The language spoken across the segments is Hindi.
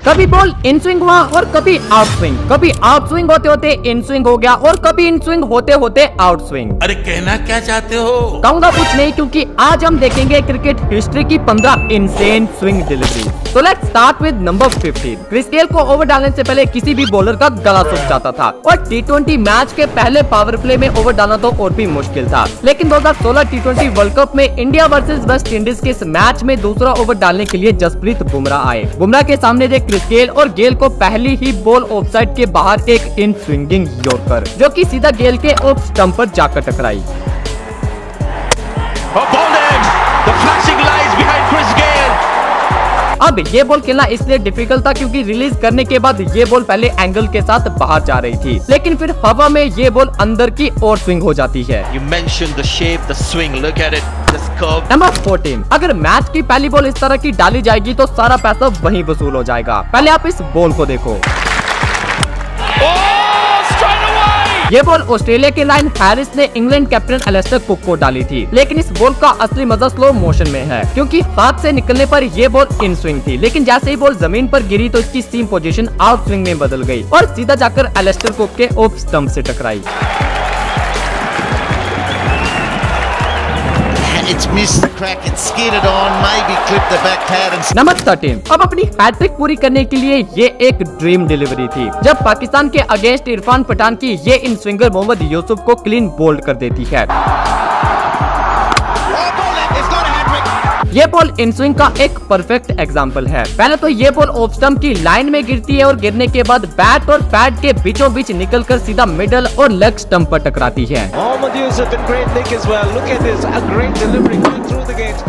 कभी बॉल इन स्विंग हुआ और कभी आउट स्विंग, कभी आउट स्विंग होते होते इन स्विंग हो गया और कभी इन स्विंग होते होते आउट स्विंग। अरे कहना क्या चाहते हो? कहूंगा कुछ नहीं, क्योंकि आज हम देखेंगे क्रिकेट हिस्ट्री की 15 इनसेन स्विंग डिलीवरी। तो let's start with number 15। Chris Gayle को ओवर डालने से पहले किसी भी बॉलर का गला सूख जाता था और T20 मैच के पहले पावर प्ले में ओवर डालना तो और भी मुश्किल था। लेकिन 2016 T20 वर्ल्ड कप में इंडिया वर्सेस वेस्ट इंडीज के इस मैच में दूसरा ओवर डालने के लिए जसप्रीत बुमराह आए। बुमराह के सामने थे क्रिस गेल और गेल को पहली ही बॉल ऑफसाइड के बाहर एक इन स्विंगिंग यॉर्कर जो कि सीधा गेल के ऑफ स्टंप पर जाकर टकराई। अब ये बॉल खेलना इसलिए डिफिकल्ट था क्योंकि रिलीज करने के बाद ये बॉल पहले एंगल के साथ बाहर जा रही थी, लेकिन फिर हवा में ये बॉल अंदर की ओर स्विंग हो जाती है। नंबर 14। अगर मैच की पहली बॉल इस तरह की डाली जाएगी तो सारा पैसा वहीं वसूल हो जाएगा। पहले आप इस बॉल को देखो। ये बॉल ऑस्ट्रेलिया के लाइन हैरिस ने इंग्लैंड कैप्टन एलिस्टर कुक को डाली थी, लेकिन इस बॉल का असली मजा स्लो मोशन में है क्योंकि हाथ से निकलने पर ये बॉल इन स्विंग थी, लेकिन जैसे ही बॉल जमीन पर गिरी तो इसकी सीम पोजीशन आउट स्विंग में बदल गई और सीधा जाकर एलिस्टर कुक के ऑफ स्टंप से टकराई। It's missed the crack, it's skidded on, maybe clipped the back pad and... number 13। अब अपनी हैट्रिक पूरी करने के लिए ये एक ड्रीम डिलीवरी थी जब पाकिस्तान के अगेंस्ट इरफान पठान की ये इन स्विंगर मोहम्मद यूसुफ को क्लीन बोल्ड कर देती है। ये बॉल इन स्विंग का एक परफेक्ट एग्जांपल है। पहले तो ये बॉल ऑफ स्टंप की लाइन में गिरती है और गिरने के बाद बैट और पैड के बीचों बीच निकलकर सीधा मिडल और लेग स्टंप पर टकराती है। Mohammad Yusuf in great nick as well. Look at this, a great delivery going through the gate.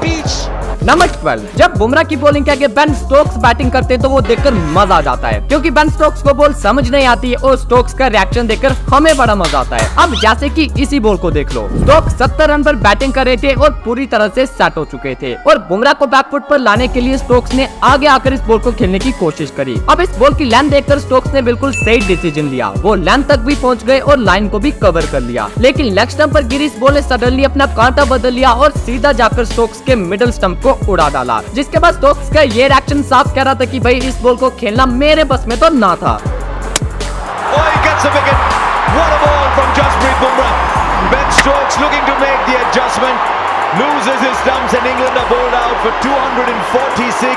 Beach. Number 12। जब बुमराह की बॉलिंग के आगे बेन स्टोक्स बैटिंग करते हैं तो वो देखकर मजा आ जाता है क्योंकि बेन स्टोक्स को बॉल समझ नहीं आती है और स्टोक्स का रिएक्शन देखकर हमें बड़ा मजा आता है। अब जैसे कि इसी बॉल को देख लो, स्टोक्स 70 रन पर बैटिंग कर रहे थे और पूरी तरह से सेट हो चुके थे और बुमराह को बैकफुट पर लाने के लिए स्टोक्स ने आगे आकर इस बॉल को खेलने की कोशिश करी। अब इस बॉल की लेंथ देखकर स्टोक्स ने बिल्कुल सही डिसीजन लिया, वो लेंथ तक भी पहुंच गए और लाइन को भी कवर कर लिया, लेकिन लेग स्टंप पर गिरी इस बॉल ने सडनली अपना कांटा बदल लिया और सीधा जाकर स्टोक्स के मिडल स्टंप को उड़ा डाला, जिसके बाद स्टोक्स का ये रिएक्शन साफ कह रहा था कि भाई इस बॉल को खेलना मेरे बस में तो ना था।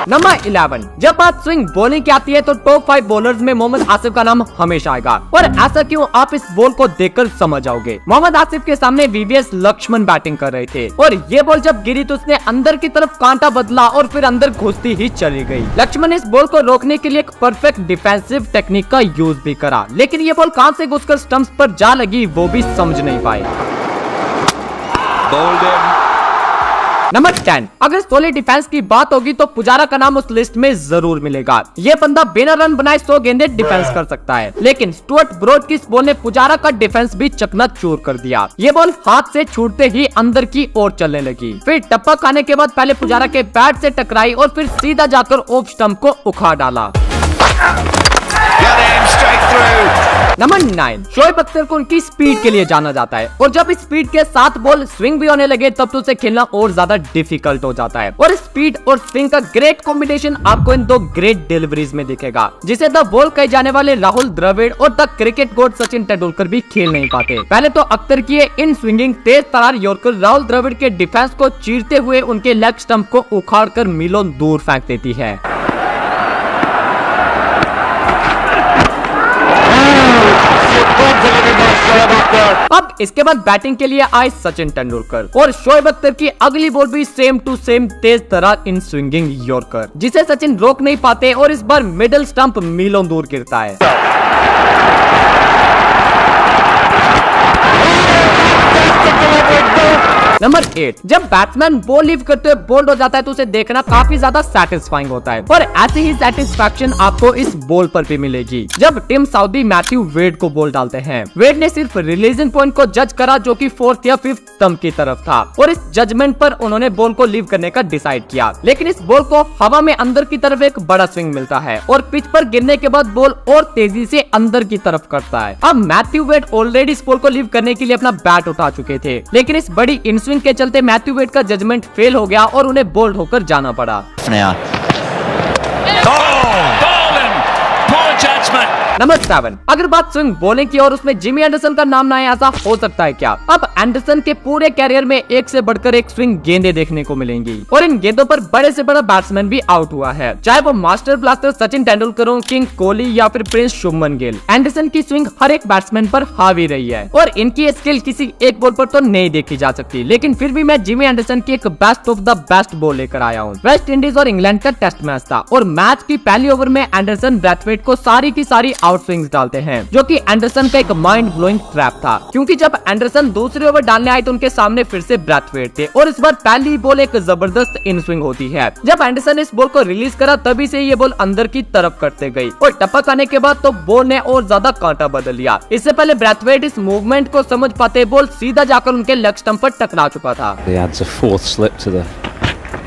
नंबर 11। जब बात स्विंग बॉलिंग की आती है तो टॉप 5 बॉलर्स में मोहम्मद आसिफ का नाम हमेशा आएगा और ऐसा क्यों आप इस बॉल को देखकर समझ जाओगे। मोहम्मद आसिफ के सामने वीवीएस लक्ष्मण बैटिंग कर रहे थे और ये बॉल जब गिरी तो उसने अंदर की तरफ कांटा बदला और फिर अंदर घुसती ही चली गई। लक्ष्मण ने इस बॉल को रोकने के लिए एक परफेक्ट डिफेंसिव टेक्निक का यूज भी करा, लेकिन ये बॉल कहां से घुसकर स्टंप्स पर जा लगी वो भी समझ नहीं पाए। नंबर 10। अगर सॉलिड डिफेंस की बात होगी तो पुजारा का नाम उस लिस्ट में जरूर मिलेगा। ये बंदा बिना रन बनाए 100 गेंदे डिफेंस कर सकता है, लेकिन स्टुअर्ट ब्रॉड की इस बॉल ने पुजारा का डिफेंस भी चकनाचूर कर दिया। ये बॉल हाथ से छूटते ही अंदर की ओर चलने लगी, फिर टप्पा खाने के बाद पहले पुजारा के बैट से टकराई और फिर सीधा जाकर ऑफ स्टंप को उखाड़ डाला। नंबर 9। शोएब अख्तर को उनकी स्पीड के लिए जाना जाता है और जब इस स्पीड के साथ बॉल स्विंग भी होने लगे तब तो उसे खेलना और ज्यादा डिफिकल्ट हो जाता है और स्पीड और स्विंग का ग्रेट कॉम्बिनेशन आपको इन 2 ग्रेट डिलीवरीज में दिखेगा, जिसे द बॉल कहे जाने वाले राहुल द्रविड़ और the cricket god Sachin Tendulkar भी खेल नहीं पाते। पहले तो अख्तर की इन स्विंगिंग तेज तरार यॉर्कर राहुल द्रविड़ के डिफेंस को चीरते हुए उनके लेग स्टंप को उखाड़ कर मीलों दूर फेंक देती है। अब इसके बाद बैटिंग के लिए आए सचिन तेंदुलकर और शोएब अख्तर की अगली बॉल भी सेम टू सेम तेज तरार इन स्विंगिंग यॉर्कर, जिसे सचिन रोक नहीं पाते और इस बार मिडिल स्टंप मीलों दूर गिरता है। नंबर 8। जब बैट्समैन बॉल लीव करते हुए बोल्ड हो जाता है तो उसे देखना काफी ज्यादा सेटिस्फाइंग होता है और ऐसे ही सेटिस्फैक्शन आपको इस बॉल पर भी मिलेगी जब टिम साउदी मैथ्यू वेड को बॉल डालते हैं। वेड ने सिर्फ रिलीजिंग पॉइंट को जज करा जो कि 4th या 5th स्टंप की तरफ था और इस जजमेंट पर उन्होंने बॉल को लीव करने का डिसाइड किया, लेकिन इस बॉल को हवा में अंदर की तरफ एक बड़ा स्विंग मिलता है और पिच पर गिरने के बाद बॉल और तेजी से अंदर की तरफ करता है। अब मैथ्यू वेड ऑलरेडी इस बॉल को लीव करने के लिए अपना बैट उठा चुके थे, लेकिन इस बड़ी इन स्विंग के चलते मैथ्यू वेड का जजमेंट फेल हो गया और उन्हें बोल्ड होकर जाना पड़ा। batsman. नंबर 7, अगर बात स्विंग बॉलिंग की और उसमें जिमी एंडरसन का नाम ना आए, ऐसा हो सकता है क्या? अब एंडरसन के पूरे कैरियर में एक से बढ़कर एक स्विंग गेंदें देखने को मिलेंगी और इन गेंदों पर बड़े से बड़ा बैट्समैन भी आउट हुआ है, चाहे वो मास्टर ब्लास्टर सचिन तेंदुलकर हो, किंग कोहली या फिर प्रिंस शुभमन गिल। एंडरसन की स्विंग हर एक बैट्समैन पर हावी रही है और इनकी स्किल किसी एक बॉल पर तो नहीं देखी जा सकती, लेकिन फिर भी मैं जिमी एंडरसन की एक best of the best ball लेकर आया हूँ। वेस्ट इंडीज और इंग्लैंड का टेस्ट मैच था और मैच की पहली ओवर में एंडरसन ब्रैथवेट को सारी की सारी आउट स्विंग्स डालते हैं, जो कि एंडरसन का एक माइंड ब्लोइंग ट्रैप था, क्योंकि जब एंडरसन दूसरी ओवर डालने आए तो उनके सामने फिर से ब्रैथवेट थे और इस बार पहली बॉल एक जबरदस्त इन स्विंग होती है। जब एंडरसन इस बॉल को रिलीज करा तभी से ये बॉल अंदर की तरफ करते गई और टपक आने के बाद तो बॉल ने और ज्यादा कांटा बदल लिया। इससे पहले ब्रैथवेट इस मूवमेंट को समझ पाते बॉल सीधा जाकर उनके लेग स्टंप पर टकरा चुका था। He adds a fourth slip to the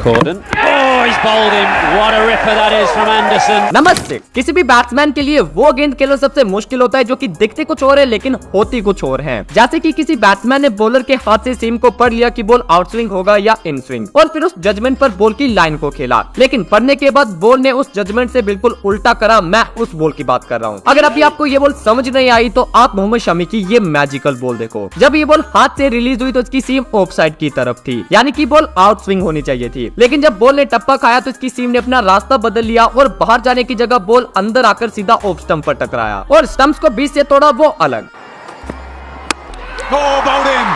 cordon. Oh, he's bowled him. What a ripper that is from Anderson. Number 6, किसी भी बैट्समैन के लिए वो गेंद खेलना सबसे मुश्किल होता है जो कि दिखते कुछ और है लेकिन होती कुछ और है। जैसे कि किसी बैट्समैन ने बॉलर के हाथ से सीम को पढ़ लिया कि बॉल आउट स्विंग होगा या इन स्विंग और फिर उस जजमेंट पर बॉल की लाइन को खेला, लेकिन पढ़ने के बाद बॉल ने उस जजमेंट से बिल्कुल उल्टा करा। मैं उस बॉल की बात कर रहा हूँ। अगर अभी आपको ये बॉल समझ नहीं आई तो आप मोहम्मद शमी की ये मैजिकल बॉल देखो। जब ये बॉल हाथ से रिलीज हुई तो इसकी सीम ऑफ साइड की तरफ थी, यानी कि बॉल आउट स्विंग होनी चाहिए थी, लेकिन जब बॉल ने टप्पा खाया तो इसकी सीम ने अपना रास्ता बदल लिया और बाहर जाने की जगह बॉल अंदर आकर सीधा ऑफ स्टंप पर टकराया और स्टंप्स को बीच से तोड़ा वो अलग। Oh, bowled in.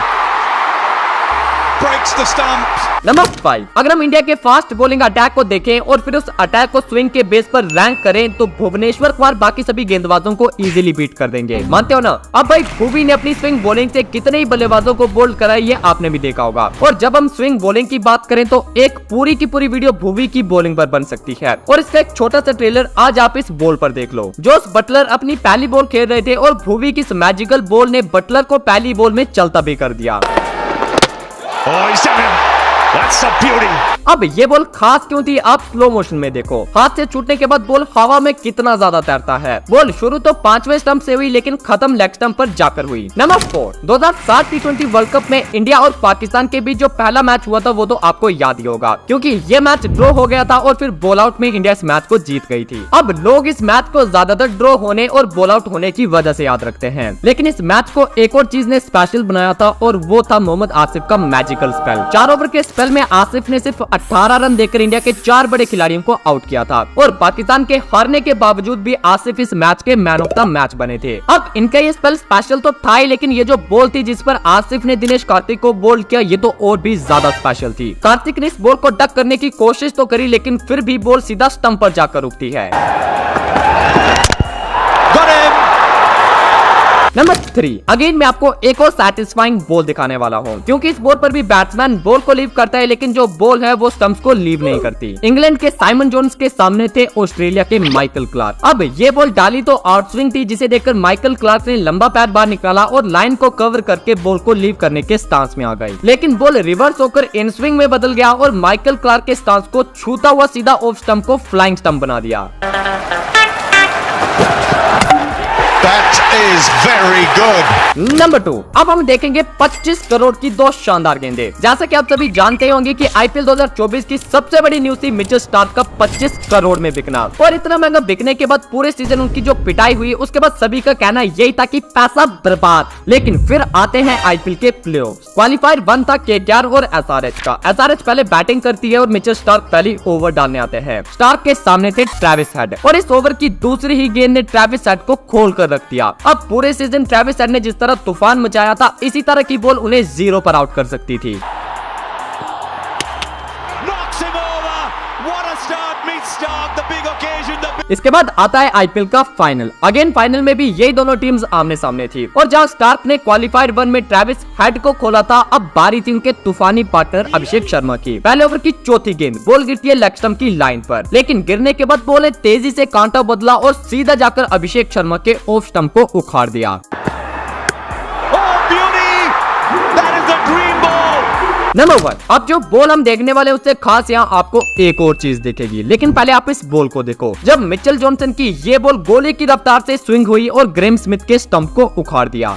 Breaks the stumps. Number 5, अगर हम इंडिया के फास्ट बॉलिंग अटैक को देखें और फिर उस अटैक को स्विंग के बेस पर रैंक करें तो भुवनेश्वर कुमार बाकी सभी गेंदबाजों को इजीली बीट कर देंगे, मानते हो ना? अब भाई भुवी ने अपनी स्विंग बॉलिंग से कितने ही बल्लेबाजों को बोल्ड कराया ये आपने भी देखा होगा। और जब हम स्विंग बॉलिंग की बात करें तो एक पूरी की पूरी वीडियो भुवी की बॉलिंग पर बन सकती है और इसका एक छोटा सा ट्रेलर आज आप इस बॉल पर देख लो। जोस बटलर अपनी पहली बॉल खेल रहे थे और भुवी की इस मैजिकल बॉल ने बटलर को पहली बॉल में चलता भी कर दिया। Oh, he's done him. That's a beauty. अब ये बॉल खास क्यों थी आप स्लो मोशन में देखो। हाथ से छूटने के बाद बॉल हवा में कितना ज्यादा तैरता है। बॉल शुरू तो 5वें स्टंप से हुई लेकिन खत्म लेग स्टंप पर जाकर हुई। नंबर 4, 2007 T20 वर्ल्ड कप में इंडिया और पाकिस्तान के बीच जो पहला मैच हुआ था वो तो आपको याद ही होगा, क्योंकि ये मैच ड्रॉ हो गया था और फिर बॉल आउट में इंडिया इस मैच को जीत गई थी। अब लोग इस मैच को ज्यादातर ड्रॉ होने और बॉल आउट होने की वजह से याद रखते हैं, लेकिन इस मैच को एक और चीज ने स्पेशल बनाया था और वो था मोहम्मद आसिफ का मैजिकल स्पेल। 4 ओवर के स्पेल में आसिफ ने सिर्फ 18 रन देकर इंडिया के 4 बड़े खिलाड़ियों को आउट किया था और पाकिस्तान के हारने के बावजूद भी आसिफ इस मैच के मैन ऑफ द मैच बने थे। अब इनका ये स्पेल स्पेशल तो था ही, लेकिन ये जो बॉल थी जिस पर आसिफ ने दिनेश कार्तिक को बोल्ड किया ये तो और भी ज्यादा स्पेशल थी। कार्तिक ने इस बॉल को डक करने की कोशिश तो करी लेकिन फिर भी बॉल सीधा स्टंप पर जाकर रुकती है। नंबर 3, अगेन मैं आपको एक और सैटिस्फाइंग बॉल दिखाने वाला हूँ, क्योंकि इस बॉल पर भी बैट्समैन बॉल को लीव करता है लेकिन जो बॉल है वो स्टंप्स को लीव नहीं करती। इंग्लैंड के साइमन जोन्स के सामने थे ऑस्ट्रेलिया के माइकल क्लार्क। अब ये बॉल डाली तो आउट स्विंग थी, जिसे देखकर माइकल क्लार्क ने लंबा पैर बाहर निकाला और लाइन को कवर करके बॉल को लीव करने के स्टांस में आ गई, लेकिन बॉल रिवर्स होकर इन स्विंग में बदल गया और माइकल क्लार्क के स्टांस को छूता हुआ सीधा ऑफ स्टंप को फ्लाइंग स्टंप बना दिया। That is very good. Number 2, अब हम देखेंगे 25 करोड़ की 2 शानदार गेंदें। जैसा कि आप सभी जानते होंगे कि आईपीएल 2024 की सबसे बड़ी न्यूज थी मिचेल स्टार्क का 25 करोड़ में बिकना और इतना महंगा बिकने के बाद पूरे सीजन उनकी जो पिटाई हुई उसके बाद सभी का कहना यही था कि पैसा बर्बाद। लेकिन फिर आते हैं आईपीएल के प्लेऑफ्स। क्वालिफायर 1 था केकेआर और एसआरएच का। एसआरएच पहले बैटिंग करती है और मिचेल स्टार्क पहली ओवर डालने आते हैं। स्टार्क के सामने थे ट्रेविस हेड और इस ओवर की दूसरी ही गेंद ने ट्रेविस हेड को खोल कर रख दिया। अब पूरे सीजन ट्रेविस हेड ने जिस तरह तूफान मचाया था इसी तरह की बॉल उन्हें 0 पर आउट कर सकती थी। इसके बाद आता है आईपीएल का फाइनल। अगेन फाइनल में भी यही दोनों टीम्स आमने सामने थी और जहां स्टार्क ने क्वालिफायर 1 में ट्रेविस हेड को खोला था, अब बारी थी उनके तूफानी पार्टनर अभिषेक शर्मा की। पहले ओवर की चौथी गेंद बॉल गिरती है लेग स्टंप की लाइन पर, लेकिन गिरने के बाद बॉल ने तेजी से कांटा बदला और सीधा जाकर अभिषेक शर्मा के ऑफ स्टंप को उखाड़ दिया। नंबर 1, अब जो बॉल हम देखने वाले उससे खास यहाँ आपको एक और चीज दिखेगी, लेकिन पहले आप इस बॉल को देखो। जब मिचेल जॉनसन की ये बॉल गोले की रफ्तार से स्विंग हुई और ग्रेम स्मिथ के स्टंप को उखाड़ दिया।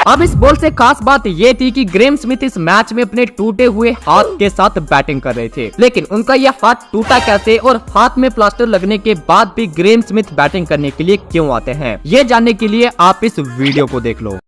अब इस बॉल से खास बात ये थी कि ग्रेम स्मिथ इस मैच में अपने टूटे हुए हाथ के साथ बैटिंग कर रहे थे, लेकिन उनका यह हाथ टूटा कैसे और हाथ में प्लास्टर लगने के बाद भी ग्रेम स्मिथ बैटिंग करने के लिए क्यों आते हैं, ये जानने के लिए आप इस वीडियो को देख लो।